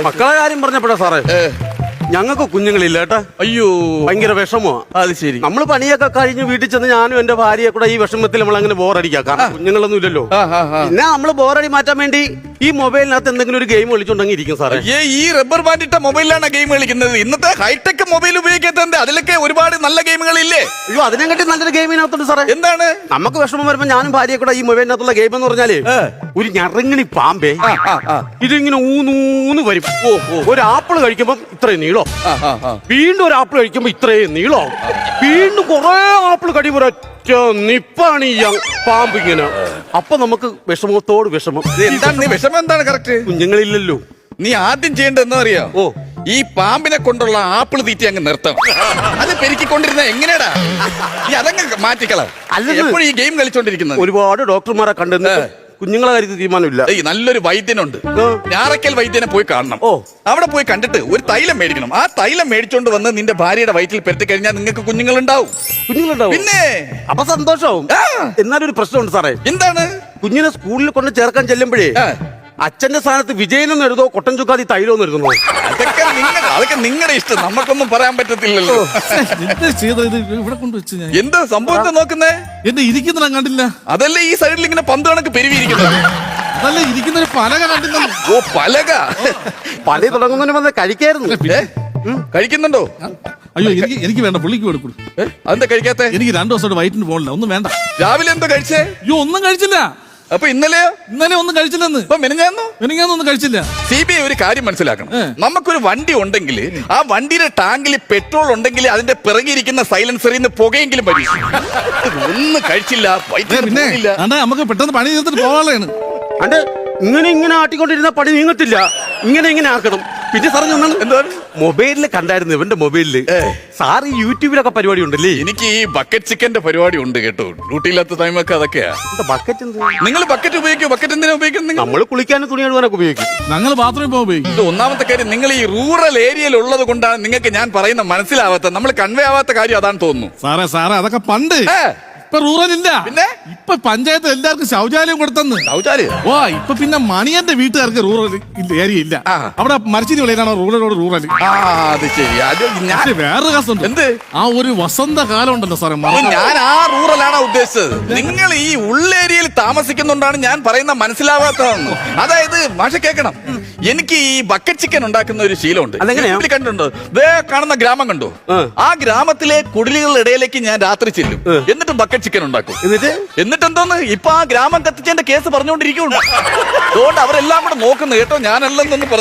മക്കളെ കാര്യം പറഞ്ഞപ്പോഴാ സാറേ, ഞങ്ങൾക്ക് കുഞ്ഞുങ്ങളില്ല കേട്ടാ. അയ്യോ, ഭയങ്കര വിഷമോ. അത് ശരി. നമ്മള് പണിയൊക്കെ കഴിഞ്ഞ് വീട്ടിൽ ചെന്ന് ഞാനും എന്റെ ഭാര്യയെ കൂടെ ഈ വിഷമത്തിൽ നമ്മൾ അങ്ങനെ ബോറടിക്കാം. കാരണം കുഞ്ഞുങ്ങളൊന്നും ഇല്ലല്ലോ. പിന്നെ നമ്മള് ബോറടി മാറ്റാൻ വേണ്ടി ഈ മൊബൈലിനകത്ത് എന്തെങ്കിലും ഒരു ഗെയിം കളിച്ചോണ്ടെങ്കിൽ ഇരിക്കും സാറേ. ഈ റബ്ബർ ബാൻഡ് ഇട്ട മൊബൈലിലാണ് ഗെയിം കളിക്കുന്നത്. ഇന്നത്തെ ഹൈടെക് മൊബൈൽ ഉപയോഗിക്കാത്തത് അതിലൊക്കെ ഒരുപാട് നല്ല ഗെയിമുകളില്ലേ? അയ്യോ, അതിനെക്കാട്ടി നല്ലൊരു ഗെയിമിനകത്തുണ്ട് സാറേ. എന്താണ്? നമുക്ക് വിഷമം വരുമ്പോ ഞാനും ഭാര്യയെ കൂടെ ഈ മൊബൈലിനകത്തുള്ള ഗെയിം എന്ന് പറഞ്ഞാല് ഒരു ഞറങ്ങണി പാമ്പേ ഇതിങ്ങനെ ഊന്നൂന്ന് വരും. ഒരു ആപ്പിൾ കഴിക്കുമ്പോ ഇത്രയും നീളോ, വീണ്ടും ഒരു ആപ്പിൾ കഴിക്കുമ്പോ ഇത്രയും നീളോ, വീണ്ടും കുറെ ആപ്പിൾ കഴിയുമ്പോ ഒറ്റ നിപ്പാണ് ഈ പാമ്പ് ഇങ്ങനെ. അപ്പൊ നമുക്ക് വിഷമത്തോട് വിഷമം. എന്താണ് നീ വിഷമം എന്താണ്? കറക്റ്റ്, കുഞ്ഞുങ്ങളില്ലല്ലോ. നീ ആദ്യം ചെയ്യേണ്ടത് എന്താ അറിയാ? ഈ പാമ്പിനെ കൊണ്ടുള്ള ആപ്പിൾ തീറ്റി അങ്ങ് നിർത്തണം. അത് പെരുക്കിക്കൊണ്ടിരുന്ന എങ്ങനെയാടാ? നീ അതങ്ങ് മാറ്റിക്കള. എപ്പോഴും ഈ ഗെയിം കളിച്ചോണ്ടിരിക്കുന്നത്. ഒരുപാട് ഡോക്ടർമാരെ കണ്ടെന്ന് കുഞ്ഞുങ്ങളെ കാര്യത്തിൽ തീരുമാനമില്ല. നല്ലൊരു വൈദ്യനുണ്ട്, ഞാറക്കൽ വൈദ്യനെ പോയി കാണണം. അവിടെ പോയി കണ്ടിട്ട് ഒരു തൈലം മേടിക്കണം. ആ തൈലം മേടിച്ചോണ്ട് വന്ന് നിന്റെ ഭാര്യയുടെ വയറ്റിൽ പെരട്ടി കഴിഞ്ഞാൽ നിങ്ങൾക്ക് കുഞ്ഞുങ്ങളുണ്ടാവും. പിന്നെ അപ്പൊ സന്തോഷവും. എന്നാലൊരു പ്രശ്നമുണ്ട് സാറേ. എന്താണ്? കുഞ്ഞിനെ സ്കൂളിൽ കൊണ്ട് ചേർക്കാൻ ചെല്ലുമ്പോഴേ അച്ഛന്റെ സ്ഥാനത്ത് വിജയനെന്ന് എഴുതോ കൊട്ടൻ ചുക്കാതി തൈലോന്ന് എഴുതുന്നു. അതൊക്കെ നിങ്ങളുടെ ഇഷ്ടം, നമുക്കൊന്നും പറയാൻ പറ്റത്തില്ലല്ലോ. ഇവിടെ കൊണ്ടുവച്ചു ഞാൻ. എന്താ സംഭവത്തെ നോക്കുന്നേ? എന്റെ ഇരിക്കുന്ന കണ്ടില്ല. അതല്ലേ ഈ സൈഡിൽ ഇങ്ങനെ പന്ത് കണക്ക് പെരുവിയിരിക്കുന്നത്. അതല്ലേ ഇരിക്കുന്ന പലക കണ്ടില്ല. ഓ, പലക. പല തുടങ്ങുന്നതിന് വന്ന് കഴിക്കായിരുന്നു. കഴിക്കുന്നുണ്ടോ? അയ്യോ, എനിക്ക് വേണ്ട, പുള്ളിക്ക് കൊടുക്കും. അതെന്താ കഴിക്കാത്ത? എനിക്ക് 2 ദിവസമായിട്ട് വയറ്റിന് പോകണില്ല, ഒന്നും വേണ്ട. രാവിലെ എന്താ കഴിച്ചേ? അയ്യോ, ഒന്നും കഴിച്ചില്ല. അപ്പൊ ഇന്നലെ ഒന്നും കഴിച്ചില്ലെന്ന്. മെനഞ്ഞാന്നൊന്നും കഴിച്ചില്ല. CBI ഒരു കാര്യം മനസ്സിലാക്കണം. നമുക്കൊരു വണ്ടി ഉണ്ടെങ്കിൽ ആ വണ്ടിയുടെ ടാങ്കിൽ പെട്രോൾ ഉണ്ടെങ്കിൽ അതിന്റെ പിറകിരിക്കുന്ന സൈലൻസറിൽ നിന്ന് പുകയെങ്കിലും വരും. ഒന്നും കഴിച്ചില്ല, പിന്നെ നമുക്ക് പെട്ടെന്ന് പണി തീർത്തിട്ട് പോകാനുള്ളതാണ്. അണ്ട് ഇങ്ങനെ ആട്ടിക്കൊണ്ടിരുന്ന പണി നീങ്ങത്തില്ല. ഇങ്ങനെ ആക്കണം. പിന്നെ സാറേ എന്താണ് മൊബൈലില് കണ്ടായിരുന്നു, ഇവന്റെ മൊബൈലില് സാർ ഈ യൂട്യൂബിലൊക്കെ പരിപാടി ഉണ്ടല്ലേ? എനിക്ക് ഈ ബക്കറ്റ് ചിക്കന്റെ പരിപാടി ഉണ്ട് കേട്ടോ. ഡ്യൂട്ടിയില്ലാത്ത ടൈമൊക്കെ അതൊക്കെയാ. ബക്കറ്റ് നിങ്ങൾ ബക്കറ്റ് ഉപയോഗിക്കും? ബക്കറ്റ് എന്തിനാ ഉപയോഗിക്കുന്നത്? നമ്മൾ കുളിക്കാനും തുണി കഴുകാനൊക്കെ ഉപയോഗിക്കും. ഞങ്ങൾ ബാത്റൂമിൽ പോകുമ്പോൾ ഉപയോഗിക്കും. ഒന്നാമത്തെ കാര്യം, നിങ്ങൾ ഈ റൂറൽ ഏരിയയിൽ ഉള്ളത് കൊണ്ടാണ് നിങ്ങൾക്ക് ഞാൻ പറയുന്ന മനസ്സിലാവാത്ത, നമ്മൾ കൺവേ ആവാത്ത കാര്യം അതാണ് തോന്നുന്നു. സാറേ അതൊക്കെ പണ്ട്. ഇപ്പൊ റൂറൽ ഇല്ല. പിന്നെ ഇപ്പൊ പഞ്ചായത്ത് എല്ലാവർക്കും ശൗചാലയം കൊടുത്തെന്ന്. ശൗചാലയം? ഇപ്പൊ പിന്നെ മണിയന്റെ വീട്ടുകാർക്ക് റൂറൽ ഏരിയ ഇല്ല. അവിടെ മരച്ചിരി വിളയിലാണോ റൂറൽ? അത് ശരി. വേറൊരു കാസുണ്ട്. എന്ത്? ആ ഒരു വസന്ത കാലം ഉണ്ടല്ലോ സാറേ. ഞാൻ ആ റൂറലാണോ ഉദ്ദേശിച്ചത്? നിങ്ങൾ ഈ ഉള്ളേരിയയിൽ താമസിക്കുന്നുണ്ടാണ് ഞാൻ പറയുന്ന മനസ്സിലാവാത്തതെന്ന്. അതായത് മാഷ കേൾക്കണം, എനിക്ക് ഈ ബക്കറ്റ് ചിക്കൻ ഉണ്ടാക്കുന്ന ഒരു ശീലമുണ്ട്. കണ്ടിട്ടുണ്ടോ? കാണുന്ന ഗ്രാമം കണ്ടോ? ആ ഗ്രാമത്തിലെ കുടിലുകളുടെ ഇടയിലേക്ക് ഞാൻ രാത്രി ചെല്ലും. എന്നിട്ട് ബക്കറ്റ് ചിക്കൻ ഉണ്ടാക്കും. എന്നിട്ട് എന്തോന്ന് ഇപ്പൊ ആ ഗ്രാമം കത്തിച്ചതിന്റെ കേസ് പറഞ്ഞുകൊണ്ടിരിക്കുന്നുണ്ട്. അതുകൊണ്ട് അവരെല്ലാം കൂടെ നോക്കുന്നു കേട്ടോ, ഞാനല്ലെന്നൊന്ന് പറഞ്ഞു.